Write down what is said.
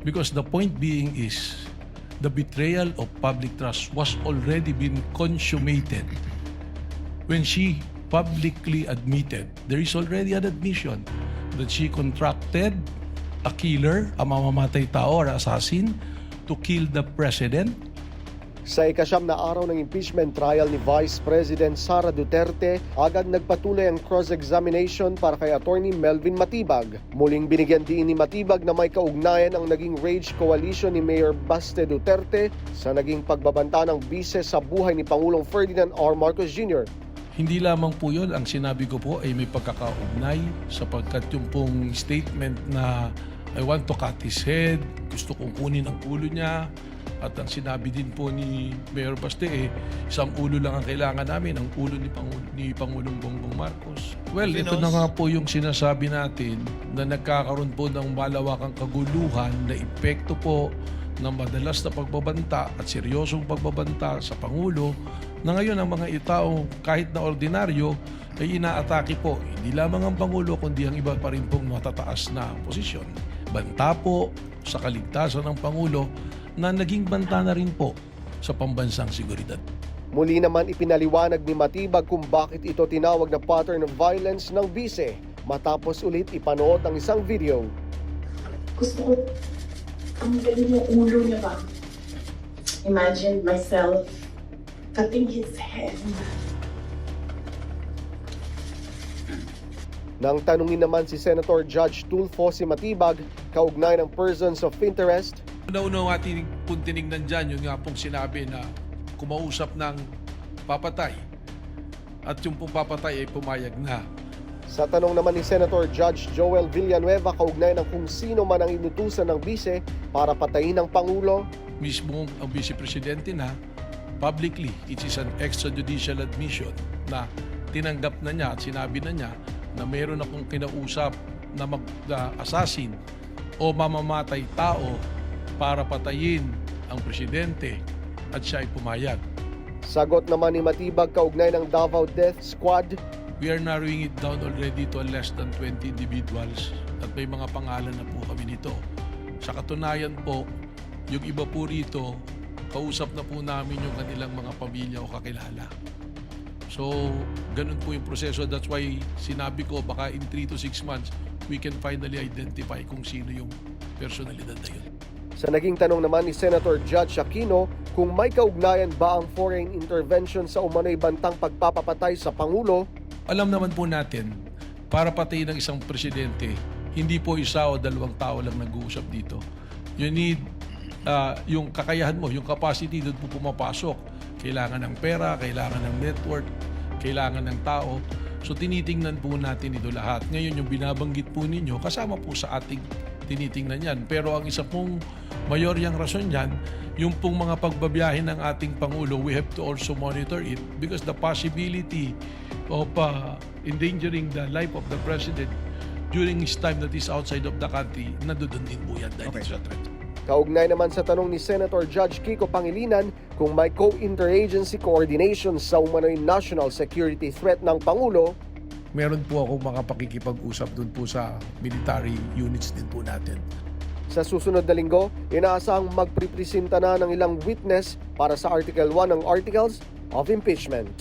Because the point being is, the betrayal of public trust was already been consummated when she publicly admitted, there is already an admission that she contracted a killer, a mamamatay tao or assassin, to kill the president. Sa ikasyam na araw ng impeachment trial ni Vice President Sara Duterte, agad nagpatuloy ang cross-examination para kay Attorney Melvin Matibag. Muling binigyan din ni Matibag na may kaugnayan ang naging rage coalition ni Mayor Baste Duterte sa naging pagbabanta ng bise sa buhay ni Pangulong Ferdinand R. Marcos Jr. Hindi lamang po yun, ang sinabi ko po ay may pagkakaugnay sapagkat yung pong statement na I want to cut his head, gusto kong kunin ang ulo niya, at ang sinabi din po ni Mayor Baste, isang ulo lang ang kailangan namin, ang ulo ni Pangulong Bongbong Marcos. Well, ito na nga po yung sinasabi natin na nagkakaroon po ng malawakang kaguluhan na epekto po ng madalas na pagbabanta at seryosong pagbabanta sa Pangulo na ngayon ang mga itao kahit na ordinaryo ay inaatake po hindi lamang ang Pangulo kundi ang iba pa rin pong matataas na posisyon. Banta po sa kaligtasan ng Pangulo na naging banta na rin po sa pambansang seguridad. Muli naman ipinaliwanag ni Matibag kung bakit ito tinawag na pattern of violence ng bise matapos ulit ipanood ang isang video. Gusto ko, ang galing yung ulo niya ba? Imagine myself cutting his head. Nang tanungin naman si Senator Judge Tulfo si Matibag, kaugnay ng persons of interest, Una-una ating pong tinignan dyan, yung nga pong sinabi na kumausap ng papatay at yung pong papatay ay pumayag na. sa tanong naman ni Senator Judge Joel Villanueva kaugnay ng kung sino man ang inutusan ng bise para patayin ang Pangulo, Mismo ang Vice Presidente na publicly, it is an extrajudicial admission na tinanggap na niya at sinabi na niya na mayroon akong kinausap na mag-assassin o mamamatay tao para patayin ang presidente at siya ay pumayag. sagot naman ni Matibag kaugnay ng Davao Death Squad, We are narrowing it down already to less than 20 individuals at may mga pangalan na po kami nito. Sa katunayan po, yung iba po rito, kausap na po namin yung kanilang mga pamilya o kakilala. So, ganun po yung proseso. That's why sinabi ko baka in 3 to 6 months, we can finally identify kung sino yung personalidad na yun. Sa naging tanong naman ni Senator Judge Aquino kung may kaugnayan ba ang foreign intervention sa umano'y bantang pagpapapatay sa Pangulo, Alam naman po natin, para patayin ng isang presidente, hindi po isa o dalawang tao lang nag-uusap dito. You need yung kakayahan mo, yung capacity doon po pumapasok. Kailangan ng pera, kailangan ng network, kailangan ng tao. So tinitingnan po natin ito lahat. Ngayon yung binabanggit po ninyo, kasama po sa ating tinitingnan yan. Pero ang isa pong mayoryang rason yan, yung pong mga pagbabiyahe ng ating Pangulo, we have to also monitor it because the possibility of endangering the life of the President during his time that is outside of the country, nandoon din po yan dahil sa threat. kaugnay naman sa tanong ni Senator Judge Kiko Pangilinan kung may co-interagency coordination sa umano'y national security threat ng Pangulo, Meron po ako mga pakikipag-usap doon po sa military units din po natin. sa susunod na linggo, inaasahang magpipresenta na ng ilang witness para sa Article 1 ng Articles of Impeachment.